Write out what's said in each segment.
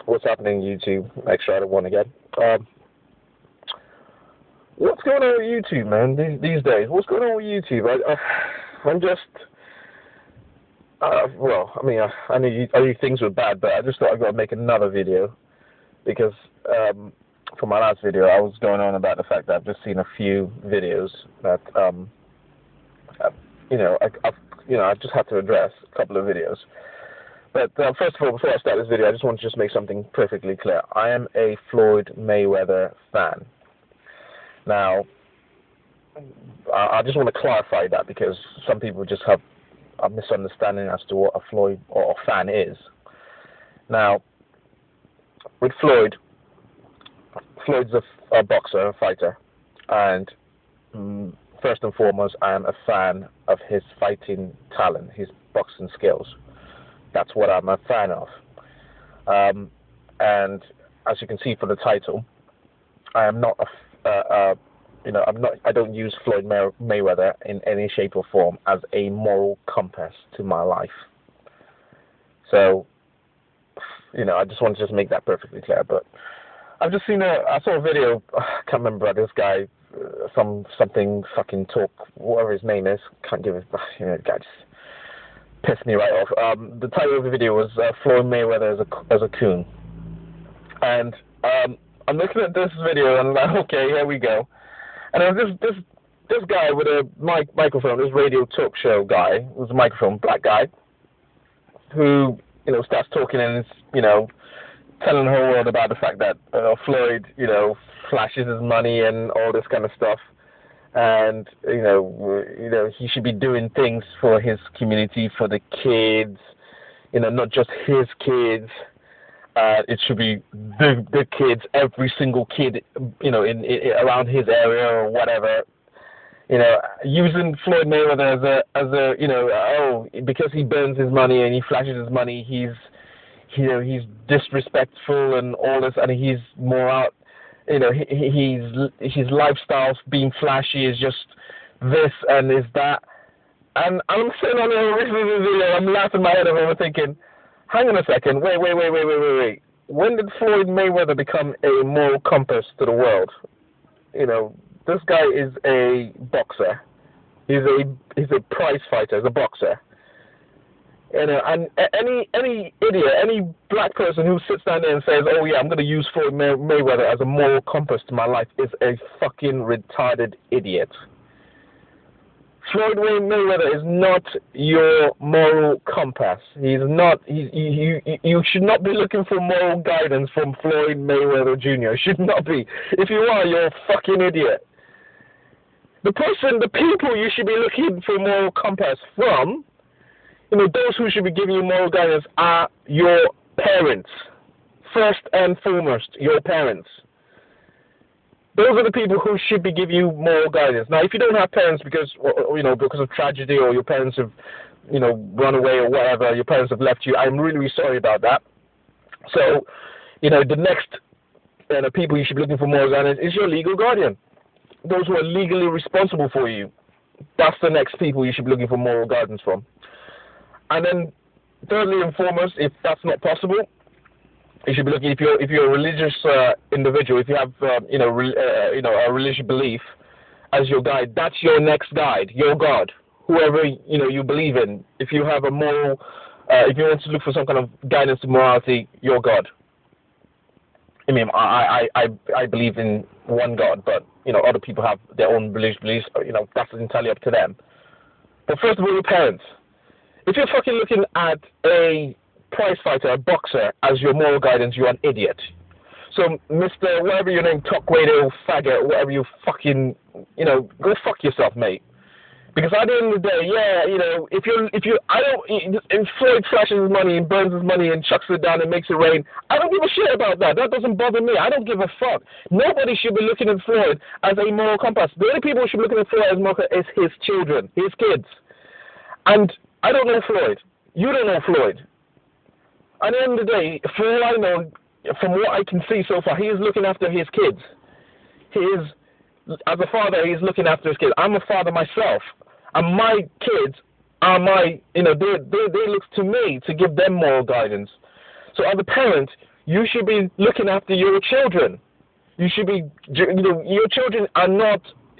What's happening, YouTube? Extra out of one again. What's going on with YouTube, man? These days, what's going on with YouTube? I'm just, well, I mean, I knew things were bad, but I just thought I'd go and make another video because for my last video, I was going on about the fact that I've just seen a few videos that, I've just had to address a couple of videos. But first of all, before I start this video, I just want to just make something perfectly clear. I am a Floyd Mayweather fan. Now, I just want to clarify that because some people just have a misunderstanding as to what a Floyd or a fan is. Now, with Floyd's a boxer, a fighter, and first and foremost, I am a fan of his fighting talent, his boxing skills. That's what I'm a fan of. And as you can see from the title, I am not I don't use Floyd Mayweather in any shape or form as a moral compass to my life. So, I just want to just make that perfectly clear. But I've just I saw a video, I can't remember this guy, something fucking talk, whatever his name is, can't give it, the guy just pissed me right off. The title of the video was Floyd Mayweather as a coon. And I'm looking at this video and I'm like, okay, here we go. And this guy with a microphone, this radio talk show guy with a microphone, black guy, who starts talking and telling the whole world about the fact that Floyd flashes his money and all this kind of stuff, and he should be doing things for his community, for the kids, not just his kids. It should be the kids, every single kid, in around his area or whatever. Using Floyd Mayweather as a because he burns his money and he flashes his money, he's disrespectful and all this, and he's more out. His lifestyles being flashy is just this and is that. And I'm sitting on the original video, I'm laughing my head off and I'm thinking, hang on a second, wait. When did Floyd Mayweather become a moral compass to the world? This guy is a boxer. He's a prize fighter, he's a boxer. And any idiot, any black person who sits down there and says, oh yeah, I'm going to use Floyd Mayweather as a moral compass to my life is a fucking retarded idiot. Floyd Mayweather is not your moral compass. He's not. You should not be looking for moral guidance from Floyd Mayweather Jr. You should not be. If you are, you're a fucking idiot. The people you should be looking for moral compass from, those who should be giving you moral guidance are your parents. First and foremost, your parents. Those are the people who should be giving you moral guidance. Now, if you don't have parents because of tragedy, or your parents have, run away or whatever, your parents have left you, I'm really, really sorry about that. So, the next people you should be looking for moral guidance is your legal guardian. Those who are legally responsible for you. That's the next people you should be looking for moral guidance from. And then, thirdly and foremost, if that's not possible, you should be looking, if you're a religious individual, if you have a religious belief as your guide, that's your next guide, your God, whoever you believe in. If you have a moral, if you want to look for some kind of guidance to morality, your God. I mean, I believe in one God, but other people have their own religious beliefs. That's entirely up to them. But first of all, your parents. If you're fucking looking at a prize fighter, a boxer, as your moral guidance, you're an idiot. So, Mr. whatever your name, talk radio, faggot, whatever you fucking, go fuck yourself, mate. Because at the end of the day, if Floyd flashes his money and burns his money and chucks it down and makes it rain, I don't give a shit about that. That doesn't bother me. I don't give a fuck. Nobody should be looking at Floyd as a moral compass. The only people who should be looking at Floyd as moral compass is his children, his kids. And I don't know Floyd. You don't know Floyd. At the end of the day, for all I know, from what I can see so far, he is looking after his kids. As a father, he's looking after his kids. I'm a father myself, and my kids are they look to me to give them moral guidance. So as a parent, You should be looking after your children. You should be, your children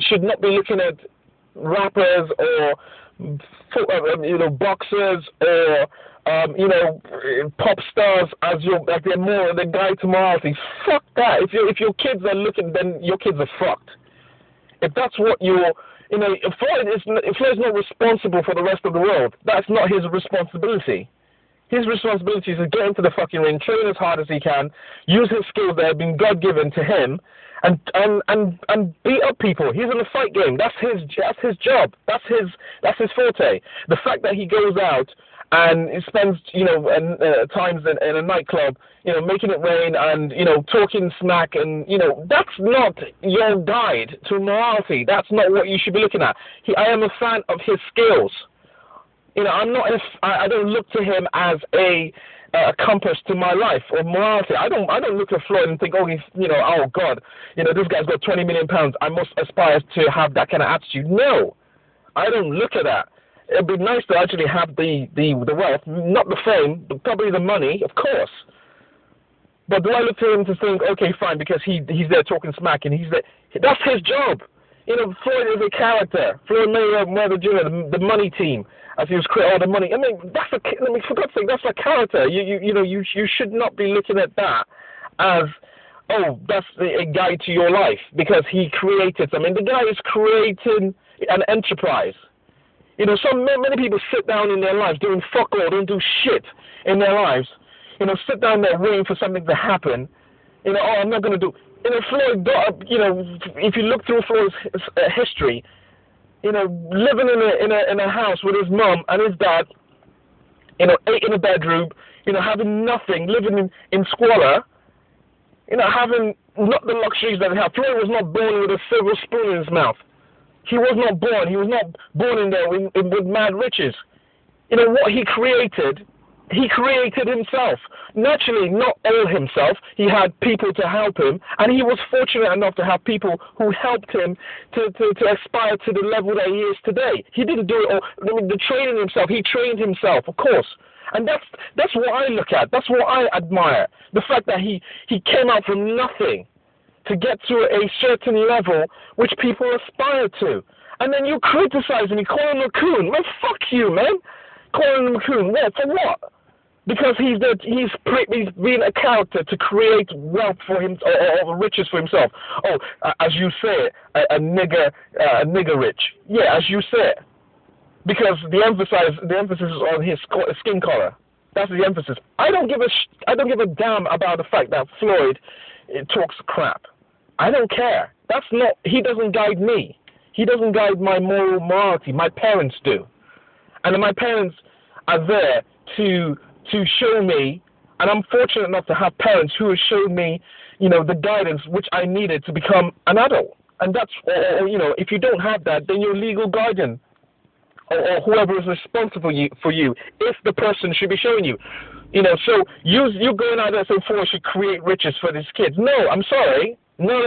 should not be looking at rappers or, boxers or, pop stars as they're more the guide to morality. Fuck that. If your kids are looking, then your kids are fucked. If that's what Floyd's not responsible for the rest of the world. That's not his responsibility. His responsibility is to get into the fucking ring, train as hard as he can, use his skills that have been God-given to him, and beat up people. He's in the fight game. That's his job. That's his forte. The fact that he goes out and he spends times in a nightclub, making it rain and talking smack, and that's not your guide to morality. That's not what you should be looking at. I am a fan of his skills. I don't look to him as a compass to my life or morality. I don't look at Floyd and think, oh God, this guy's got 20 million pounds. I must aspire to have that kind of attitude. No, I don't look at that. It'd be nice to actually have the wealth, not the fame, but probably the money, of course. But do I look to him to think, okay, fine, because he's there talking smack and he's there? That's his job. Floyd is a character. Floyd Mayweather Jr., the money team, as he was creating all the money. For God's sake, that's a character. You should not be looking at that as, oh, that's a guide to your life because he created something. The guy is creating an enterprise. Many people sit down in their lives doing fuck all, don't do shit in their lives. Sit down there waiting for something to happen. I'm not going to do. Floyd got up, if you look through Floyd's history, living in a house with his mom and his dad, 8 in a bedroom, having nothing, living in squalor, having not the luxuries that they have. Floyd was not born with a silver spoon in his mouth. He was not born. He was not born in there with mad riches. What he created himself. Naturally, not all himself. He had people to help him, and he was fortunate enough to have people who helped him to aspire to the level that he is today. He didn't do it all. The training himself, he trained himself, of course. And that's what I look at. That's what I admire. The fact that he came out from nothing to get to a certain level which people aspire to. And then you criticize him, you call him a coon. Man, fuck you, man. Calling him a coon. What? For what? Because he's been a character to create wealth for him, or riches for himself. Oh, as you say, a nigger rich. Yeah, as you say it. Because the emphasis is on his skin color. That's the emphasis. I don't give a damn about the fact that Floyd talks crap. I don't care. He doesn't guide me. He doesn't guide my morality. My parents do. And my parents are there to show me, and I'm fortunate enough to have parents who have shown me, the guidance which I needed to become an adult. And that's, if you don't have that, then your legal guardian or whoever is responsible for you, if the person should be showing you. So you going out there saying Floyd should create riches for these kids. No, I'm sorry. No,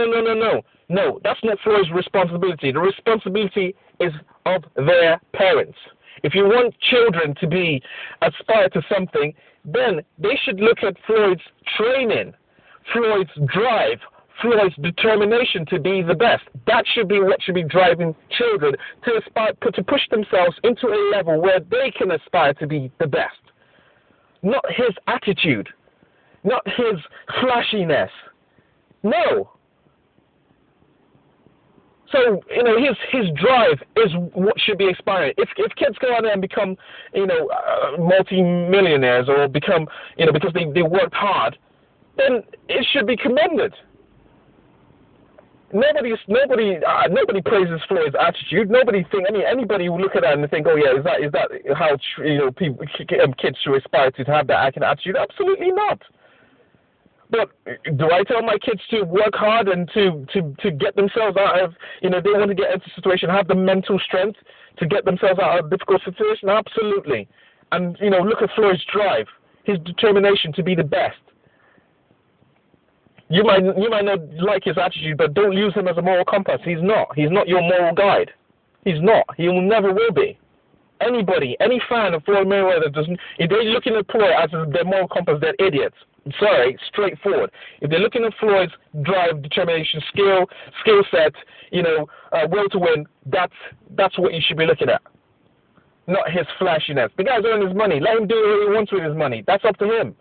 that's not Floyd's responsibility. The responsibility is of their parents. If you want children to aspire to something, then they should look at Floyd's training, Floyd's drive, Floyd's determination to be the best. That should be what should be driving children to aspire, to push themselves into a level where they can aspire to be the best. Not his attitude, not his flashiness. No. So, his drive is what should be aspiring. If kids go out there and become, multi-millionaires or become, because they worked hard, then it should be commended. Nobody praises Floyd's attitude. Anybody will look at that and think, oh yeah, is that how kids should aspire to have that kind of attitude? Absolutely not. But do I tell my kids to work hard and to get themselves out of, they want to get into a situation, have the mental strength to get themselves out of a difficult situation? Absolutely. And, look at Floyd's drive, his determination to be the best. You might not like his attitude, but don't use him as a moral compass. He's not. He's not your moral guide. He's not. He never will be. Anybody, any fan of Floyd Mayweather doesn't. If they're looking at Floyd as their moral compass, they're idiots. I'm sorry, straightforward. If they're looking at Floyd's drive, determination, skill set, will to win, that's what you should be looking at. Not his flashiness. The guy's earning his money. Let him do what he wants with his money. That's up to him.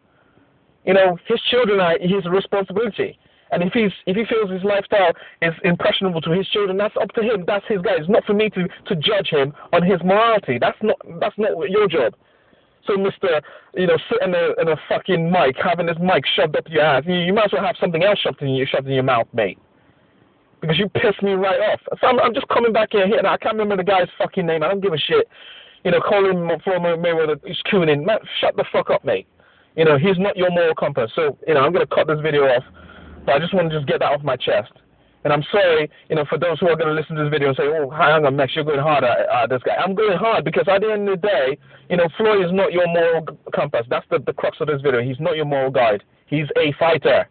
His children are his responsibility. And if he feels his lifestyle is impressionable to his children, that's up to him. That's his guy. It's not for me to judge him on his morality. That's not your job. So, Mr. Sitting in a fucking mic, having this mic shoved up your ass, you might as well have something else shoved in your mouth, mate. Because you pissed me right off. So I'm just coming back here, and I can't remember the guy's fucking name. I don't give a shit. Calling him Floyd Mayweather, he's cooning. Man, shut the fuck up, mate. He's not your moral compass. So, I'm going to cut this video off. But I just want to get that off my chest. And I'm sorry, for those who are going to listen to this video and say, oh, hang on, Max, you're going hard at this guy. I'm going hard because at the end of the day, Floyd is not your moral compass. That's the crux of this video. He's not your moral guide. He's a fighter.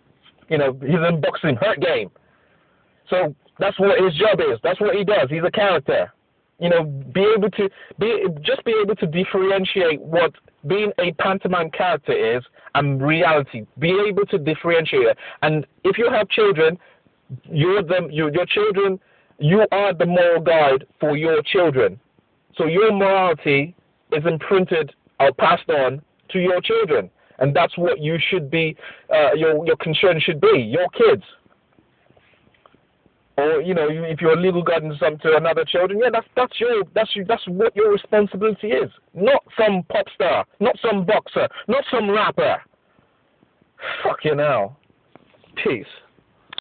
He's in boxing, hurt game. So that's what his job is. That's what he does. He's a character. Be able to differentiate what being a pantomime character is and reality. Be able to differentiate it. And if you have children, your children, you are the moral guide for your children. So your morality is imprinted or passed on to your children, and that's what you should be. Your concern should be your kids. Or if you're a legal guardian to another children, yeah, that's what your responsibility is. Not some pop star, not some boxer, not some rapper. Fucking hell. Peace.